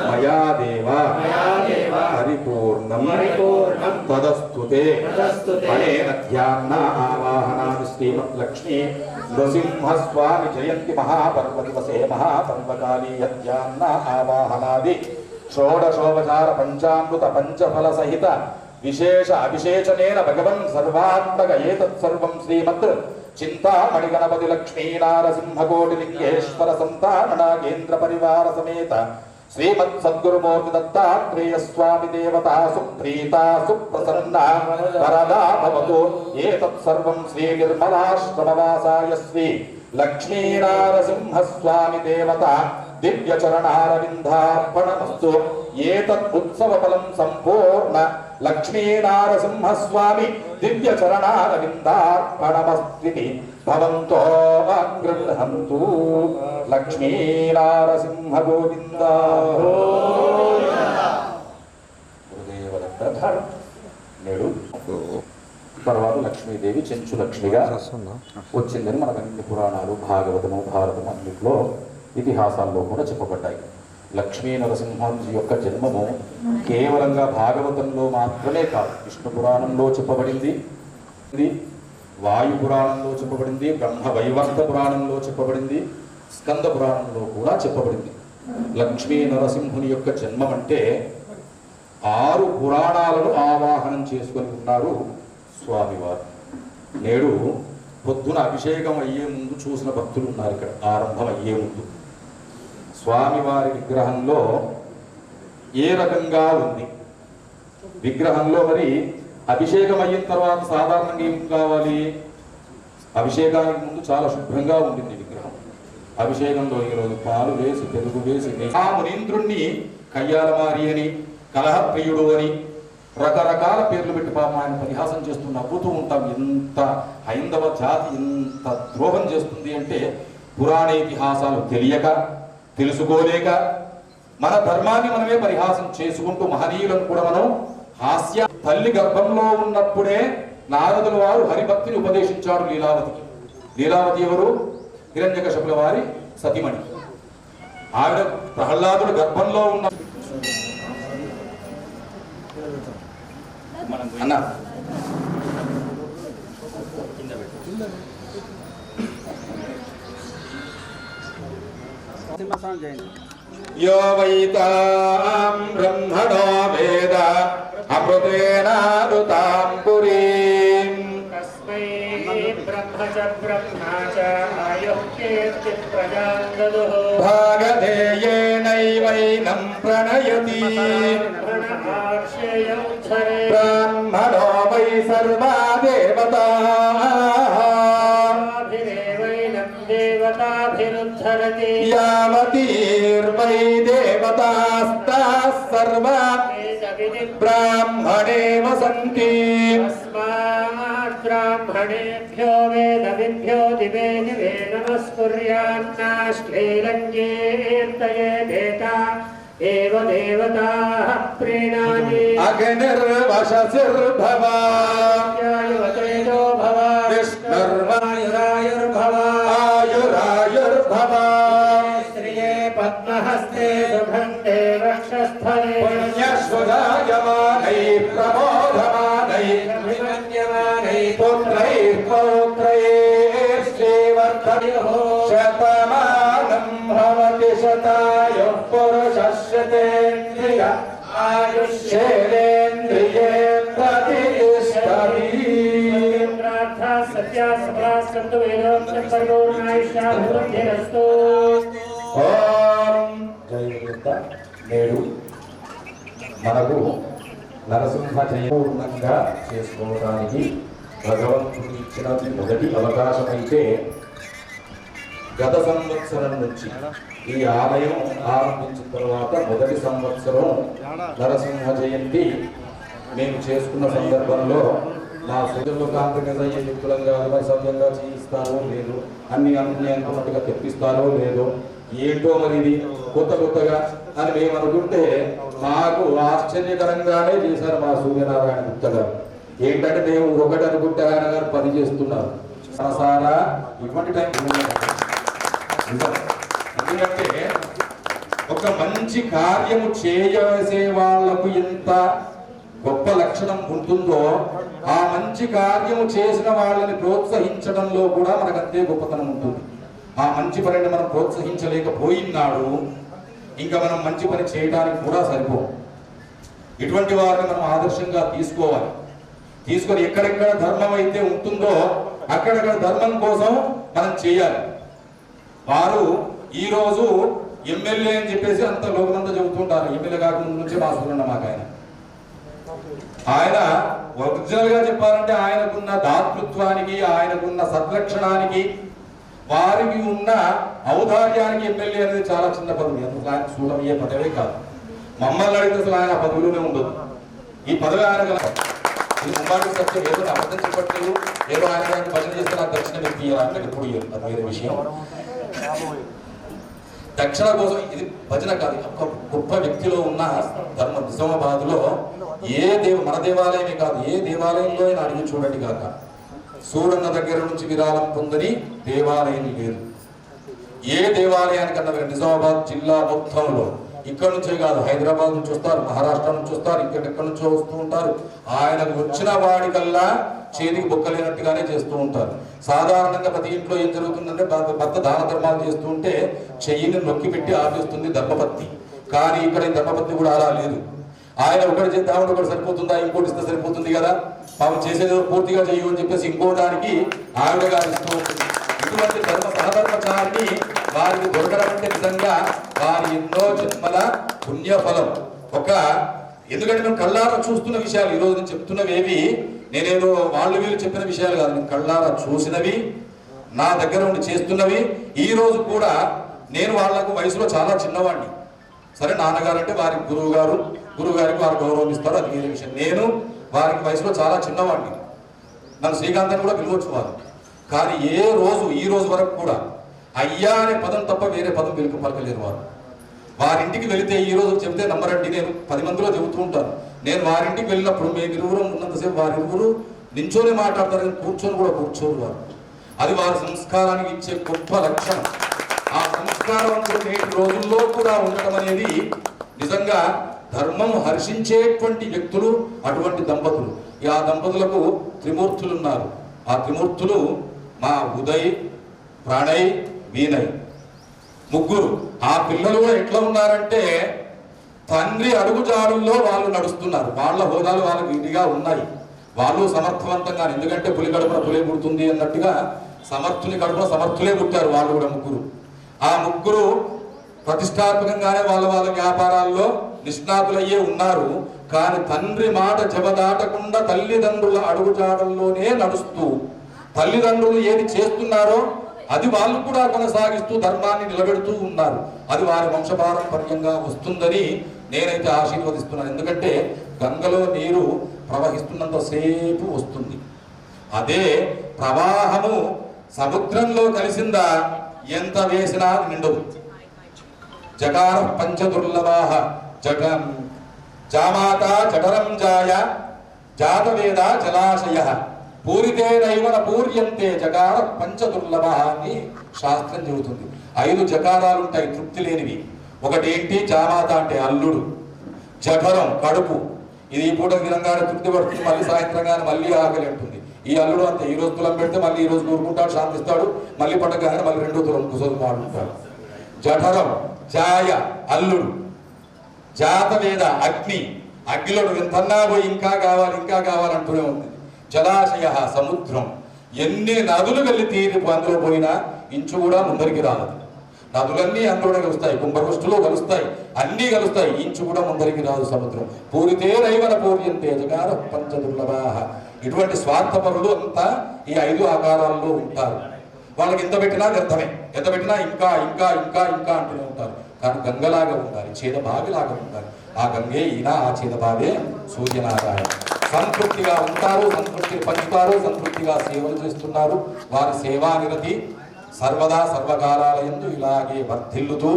मया देव परिपूर्णं तदस्तुते अनेन ध्याना आवाहनादि श्रीमद्लक्ष्मी नृसिंहस्वामी जयंती महापर्वदिवसे महापर्वकाली यद्ध्याना आवाहनादि षोडशोपचार पंचामृत पंचफल सहित विशेष अभिषेचनेन भगवन् सर्वात्मक एतत् सर्वं श्रीमत् चिंतामणि गणपति लक्ष्मी नारसिंह कोटिलिंगेश्वर संतान नागेन्द्र परिवार समेत श्रीमत् सद्गुरुमूर्ति दत्तात्रेय स्वामी देवता सुप्रीता सुप्रसन्ना वरदा भवतु एतत् सर्वं श्री निर्मलाश्रमवासाय श्री लक्ष्मी नारसिंह स्वामी देवता दिव्य चरणारविंदार्पणमस्तु एतत् उत्सव फलं संपूर्ण लक्ष्मी नारसिंह स्वामी दिव्य चरणारविंदार्पणमस्ति भवन्तो गृह्णन्तु लक्ष्मी नारसिंह गोविंद నేడు తర్వాత లక్ష్మీదేవి చెంచు లక్ష్మిగా వచ్చిందని మనకు అన్ని పురాణాలు భాగవతము భారతము అన్నింటిలో ఇతిహాసాల్లో కూడా చెప్పబడ్డాయి. లక్ష్మీ నరసింహంజీ యొక్క జన్మము కేవలంగా భాగవతంలో మాత్రమే కాదు, విష్ణు పురాణంలో చెప్పబడింది, వాయు పురాణంలో చెప్పబడింది, బ్రహ్మ వైవర్త పురాణంలో చెప్పబడింది, స్కంద పురాణంలో కూడా చెప్పబడింది. లక్ష్మీ నరసింహుని యొక్క జన్మం అంటే 6 పురాణాలను ఆవాహనం చేసుకొని ఉన్నారు స్వామివారు. నేడు పొద్దున అభిషేకం అయ్యే ముందు చూసిన భక్తులు ఉన్నారు. ఇక్కడ ఆరంభం అయ్యే ముందు స్వామివారి విగ్రహంలో ఏ రకంగా ఉంది, విగ్రహంలో మరి అభిషేకం అయిన తర్వాత సాధారణంగా ఏం కావాలి, అభిషేకానికి ముందు చాలా శుభ్రంగా ఉంటుంది విగ్రహం. అభిషేకంలో ఈరోజు పాలు వేసి పెరుగు వేసి ఆ మునీంద్రుణ్ణి కయ్యాలమారి అని కలహప్రియుడు అని రకరకాల పేర్లు పెట్టి పాపం ఆయన పరిహాసం చేస్తూ నవ్వుతూ ఉంటాం. ఎంత హైందవ జాతి ఎంత ద్రోహం చేస్తుంది అంటే పురాణ ఇతిహాసాలు తెలియక తెలుసుకోలేక మన ధర్మాన్ని మనమే పరిహాసం చేసుకుంటూ మహనీయులను కూడా మనం హాస్య. తల్లి గర్భంలో ఉన్నప్పుడే నారదుల వారు హరిభక్తిని ఉపదేశించాడు లీలావతికి. లీలావతి ఎవరు? హిరణ్యకశిపుల వారి సతీమణి. ఆవిడ ప్రహ్లాదుడు గర్భంలో ఉన్న అన్న यो वैतां ब्रह्म प्रणयति ब्राह्मणो वै सर्वा देवताभिरुद्धरति यावतीर्वै देवतास्ताः सर्वा ब्राह्मणे वसन्ति अस्मात् ब्राह्मणेभ्यो वेदविभ्यो दिवे दिवे नमस्कुर्यान्नाश्लीलङ्कीर्तये देता एव देवताः प्रीणाति अग्निर्वशसिर्भव आयुर्तेजो भव विष्णुर्वायुरायुर्भव आयुरायुर्भव श्रिये पद्महस्ते सुगन्धे वक्षस्थले पुण्यश्वदायमानैः प्रबोधमानैः अभिमन्यमानैः पुत्रैः पौत्रैः श्रीवर्धयोः शतमानं भवति शतायुः पुरुषस्यतेन्द्रिय आयुष्येन्द्रिये प्रतिष्ठति प्रार्था सत्या सफला सन्तु वेदोक्तं परिपूर्णायुष्याभिवृद्धिरस्तु ఓం జయదేవత నేడు మనకు నరసింహ జయపూర్ణంగా చేసుకోవడానికి భగవంతుడు ఇచ్చిన మొదటి అవకాశం అయితే గత సంవత్సరం నుంచి ఈ ఆలయం ఆరంభించిన తర్వాత మొదటి సంవత్సరం నరసింహ జయంతి మేము చేసుకున్న సందర్భంలో నా సుజల్లో కాంప్రమైజ్ యుక్తులం కాదు మరి సవ్యంగా చేయిస్తారో లేదు అన్ని అనుకున్నట్టుగా తెప్పిస్తారో లేదో ఏంటో మరి ఇది కొత్తగా అని మేము అనుకుంటే మాకు ఆశ్చర్యకరంగానే చేశారు మా సూర్యనారాయణ గుప్త గారు. ఏంటంటే మేము ఒకటి అనుకుంటే ఆయన గారు 10 చేస్తున్నారు. సరసారా ఇటువంటి టైం ఎందుకంటే ఒక మంచి కార్యము చేయవలసే వాళ్లకు ఎంత గొప్ప లక్షణం ఉంటుందో ఆ మంచి కార్యము చేసిన వాళ్ళని ప్రోత్సహించడంలో కూడా మనకు అంతే గొప్పతనం ఉంటుంది. ఆ మంచి పనిని మనం ప్రోత్సహించలేకపోయినాడు ఇంకా మనం మంచి పని చేయడానికి కూడా సరిపో. ఇటువంటి వారిని మనం ఆదర్శంగా తీసుకోవాలి. తీసుకొని ఎక్కడెక్కడ ధర్మం అయితే ఉంటుందో అక్కడక్కడ ధర్మం కోసం మనం చేయాలి. వారు ఈరోజు ఎమ్మెల్యే అని చెప్పేసి అంత లోకమంతా చెబుతుంటారు. ఎమ్మెల్యే కాకముందు నుంచి మా సూరన్న మాకు ఆయన ఒరిజినల్ గా చెప్పాలంటే ఆయనకున్న దాతృత్వానికి ఆయనకున్న సద్లక్షణానికి వారికి ఉన్న ఔదార్యానికి ఎమ్మెల్యే అనేది చాలా చిన్న పదవి. అందుకు ఆయన చూడమయ్యే పదవే కాదు. మమ్మల్ని అడిగితే అసలు ఆయన పదవిలోనే ఉండదు. ఈ పదవి ఆయన ముంబాటి సత్యం ఏదో అబద్ధం చెప్పట్లేదు, ఏదో ఆయన భజన చేస్తే నాకు దక్షిణ వ్యక్తి అంటే ఎప్పుడు అది వేరే విషయం. దక్షిణ కోసం ఇది భజన కాదు. ఒక గొప్ప వ్యక్తిలో ఉన్న ధర్మ నిజామాబాద్లో మన దేవాలయమే కాదు ఏ దేవాలయంలో అయినా అడిగి చూడండి కాక సూరన్న దగ్గర నుంచి విరాళం పొందని దేవాలయం లేదు. ఏ దేవాలయానికన్నా నిజామాబాద్ జిల్లా మొత్తంలో ఇక్కడ నుంచే కాదు హైదరాబాద్ నుంచి వస్తారు, మహారాష్ట్ర నుంచి వస్తారు, ఎక్కడి నుంచో వస్తూ ఉంటారు. ఆయనకు వచ్చిన వాడికల్లా చేతికి బొక్కలేనట్టుగానే చేస్తూ ఉంటారు. సాధారణంగా ప్రతి ఇంట్లో ఏం జరుగుతుందంటే భర్త దాన ధర్మాలు చేస్తూ ఉంటే చెయ్యిని నొక్కి పెట్టి ఆపేస్తుంది ధర్మపత్తి. కానీ ఇక్కడ ఈ ధర్మపత్తి కూడా అలా లేదు. ఆయన ఒకటి చేస్తే ఆవిడ ఒకటి సరిపోతుందా, ఇంకోటి ఇస్తే సరిపోతుంది కదా, పాపం చేసేది పూర్తిగా చెయ్యు అని చెప్పేసి ఇంకోటానికి ఆవిడ గారు ఇస్తూ ఉంటుంది. ఇటువంటి సహధర్మచారిని వారికి దొరకడం అంటే నిజంగా వారి ఎన్నో జన్మల పుణ్యఫలం. ఎందుకంటే మేము కళ్ళారా చూస్తున్న విషయాలు ఈ రోజు నేను చెప్తున్నవేవి నేనేదో వాళ్ళు వీళ్ళు చెప్పిన విషయాలు కాదు. నేను కళ్ళారా చూసినవి, నా దగ్గర ఉండి చేస్తున్నవి. ఈ రోజు కూడా నేను వాళ్లకు వయసులో చాలా చిన్నవాడిని. సరే నాన్నగారు అంటే వారికి గురువుగారికి వారు గౌరవం ఇస్తారు, అది వేరే విషయం. నేను వారికి వయసులో చాలా చిన్నవాడిని. నన్ను శ్రీకాంత్ అని కూడా పిలవచ్చు వారు. కానీ ఈ రోజు వరకు కూడా అయ్యా అనే పదం తప్ప వేరే పదం వెలుగు పలకలేరు వారు. వారింటికి వెళితే ఈ రోజు చెబితే నమ్మరండి, నేను 10 మందిలో చెబుతూ ఉంటాను. నేను వారింటికి వెళ్ళినప్పుడు మేము ఇరువురు ఉన్నంతసేపు వారిరువురు నించోనే మాట్లాడతారు, కానీ కూర్చొని కూడా కూర్చోరు వారు. అది వారి సంస్కారానికి ఇచ్చే గొప్ప లక్షణం. ఆ సంస్కారం నేటి రోజుల్లో కూడా ఉండటం అనేది నిజంగా ధర్మం హర్షించేటువంటి వ్యక్తులు అటువంటి దంపతులు. ఆ దంపతులకు త్రిమూర్తులు ఉన్నారు. ఆ త్రిమూర్తులు మా ఉదయ్, ప్రణయ్, వీనయ్ ముగ్గురు. ఆ పిల్లలు కూడా ఎట్లా ఉన్నారంటే తండ్రి అడుగుజాడుల్లో వాళ్ళు నడుస్తున్నారు. వాళ్ళ హోదాలు వాళ్ళకి ఇదిగా ఉన్నాయి. వాళ్ళు సమర్థవంతంగా, ఎందుకంటే పులి కడుపున పులే పుడుతుంది అన్నట్టుగా సమర్థుని కడుపున సమర్థులే పుట్టారు వాళ్ళు కూడా ముగ్గురు. ఆ ముగ్గురు ప్రతిష్టాత్మకంగానే వాళ్ళ వ్యాపారాల్లో నిష్ణాతులయ్యే ఉన్నారు. కానీ తండ్రి మాట జవదాటకుండా తల్లిదండ్రుల అడుగుజాడల్లోనే నడుస్తూ తల్లిదండ్రులు ఏది చేస్తున్నారో అది వాళ్ళు కూడా కొనసాగిస్తూ ధర్మాన్ని నిలబెడుతూ ఉన్నారు. అది వారి వంశపారంపర్యంగా వస్తుందని నేనైతే ఆశీర్వదిస్తున్నాను. ఎందుకంటే గంగలో నీరు ప్రవహిస్తున్నంతసేపు వస్తుంది. అదే ప్రవాహము సముద్రంలో కలిసిందా ఎంత వేసినా నిండదు. జగార పంచదుర్లభాః జామాత జఠరం జాయ జాతవేద జలాశయః పూరితేనైవ పూర్యంతే జగార పంచదుర్లభాః అని శాస్త్రం చెబుతుంది. 5 జకారాలు ఉంటాయి తృప్తి లేనివి. ఒకటి ఏంటి? జామాత అంటే అల్లుడు, జఠరం కడుపు, ఇది ఈ పూట దినంగానే తృప్తి పడుతుంది, మళ్ళీ సాయంత్రం కానీ మళ్ళీ ఆకలి అంటుంది. ఈ అల్లుడు అంతే, ఈ రోజు తులం పెడితే మళ్ళీ ఈ రోజు కూరుకుంటాడు, శాంతిస్తాడు, మళ్ళీ పండగ మళ్ళీ 2వ తులం కుసోదు మాడుకుంటాడు. జఠరం జాయ అల్లుడు, జాతవేద అగ్ని, అగ్నిలో ఎంతన్నా పోయి ఇంకా కావాలంటూనే ఉంది. జలాశయ సముద్రం, ఎన్ని నదులు వెళ్ళి తీరి అందులో పోయినా ఇంచు కూడా ముందరికి రాదు. నదులన్నీ అందులోనే కలుస్తాయి, కుంభవృష్టిలో కలుస్తాయి, అన్నీ కలుస్తాయి, ఇంచు కూడా ముందరికి రాదు సముద్రం. పూరితే రైవన పూర్యంతే జగార పంచదుర్లభాః. ఇటువంటి స్వార్థపరులు అంతా ఈ 5 ఆకారాల్లో ఉంటారు. వాళ్ళకి ఎంత పెట్టినా వ్యర్థమే, ఎంత పెట్టినా ఇంకా అంటూనే ఉంటారు. కానీ గంగలాగా ఉండాలి, చేదబావిలాగా ఉండాలి. ఆ గంగే ఈయన, ఆ చేదబావే సూర్యనారాయణ. సంతృప్తిగా ఉంటారు, సంతృప్తిని పంచుతారు, సంతృప్తిగా సేవలు చేస్తున్నారు. వారి సేవా నిరతి సర్వదా సర్వకాలాలయందు ఇలాగే వర్ధిల్లుతూ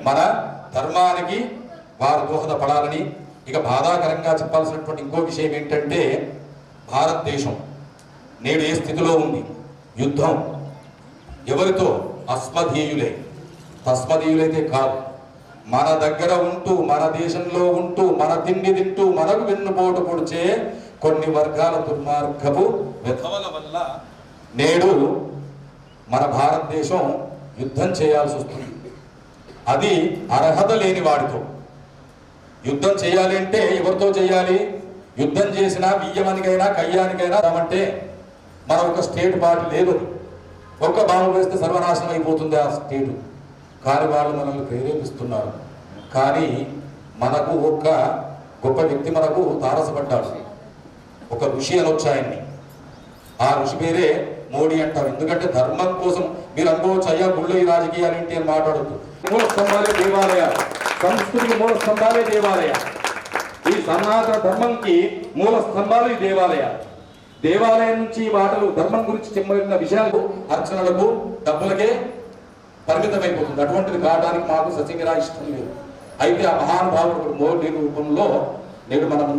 మన ధర్మానికి వారు దోహదపడాలని. ఇక బాధాకరంగా చెప్పాల్సినటువంటి ఇంకో విషయం ఏంటంటే, భారతదేశం నేడు ఏ స్థితిలో ఉంది? యుద్ధం ఎవరితో? అస్మదీయులే. తస్మదీయులైతే కాదు, మన దగ్గర ఉంటూ, మన దేశంలో ఉంటూ, మన తిండి తింటూ మనకు వెన్నుపోటు పొడిచే కొన్ని వర్గాల దుర్మార్గపు విధవల వల్ల నేడు మన భారతదేశం యుద్ధం చేయాల్సి వస్తుంది. అది అర్హత లేని వాడితో. యుద్ధం చేయాలి అంటే ఎవరితో చేయాలి? యుద్ధం చేసినా బియ్యమనికైనా కయ్యానికైనా అంటే మన ఒక స్టేట్ పార్టీ లేదు. ఒక్క బాంబు వేస్తే సర్వనాశనం అయిపోతుంది ఆ స్టేటు. కానీ వాళ్ళు మనల్ని ప్రేరేపిస్తున్నారు. కానీ మనకు ఒక గొప్ప వ్యక్తి మనకు తారసపడ్డాడు, ఒక ఋషి అనొచ్చు ఆయన్ని. ఆ ఋషి పేరే మోడీ అంటారు. ఎందుకంటే ధర్మం కోసం మీరు అనుకోవచ్చు, అయ్యా గుళ్ళో ఈ రాజకీయాలు ఏంటి అని మాట్లాడద్దు. మూల స్తంభాలే దేవాలయాలు, సంస్కృతికి మూల స్తంభాలే దేవాలయాలు. ఈ సనాతన ధర్మంకి మూల స్తంభాలు ఈ దేవాలయాలు. దేవాలయం నుంచి మాటలు ధర్మం గురించి చెప్పిన విషయాలు అర్చనలకు డబ్బులకే పరిమితమైపోతుంది. అటువంటిది కావడానికి మాకు సత్యంగా ఇష్టం లేదు. అయితే ఆ మహానుభావుడు మోడీ రూపంలో నేడు మనం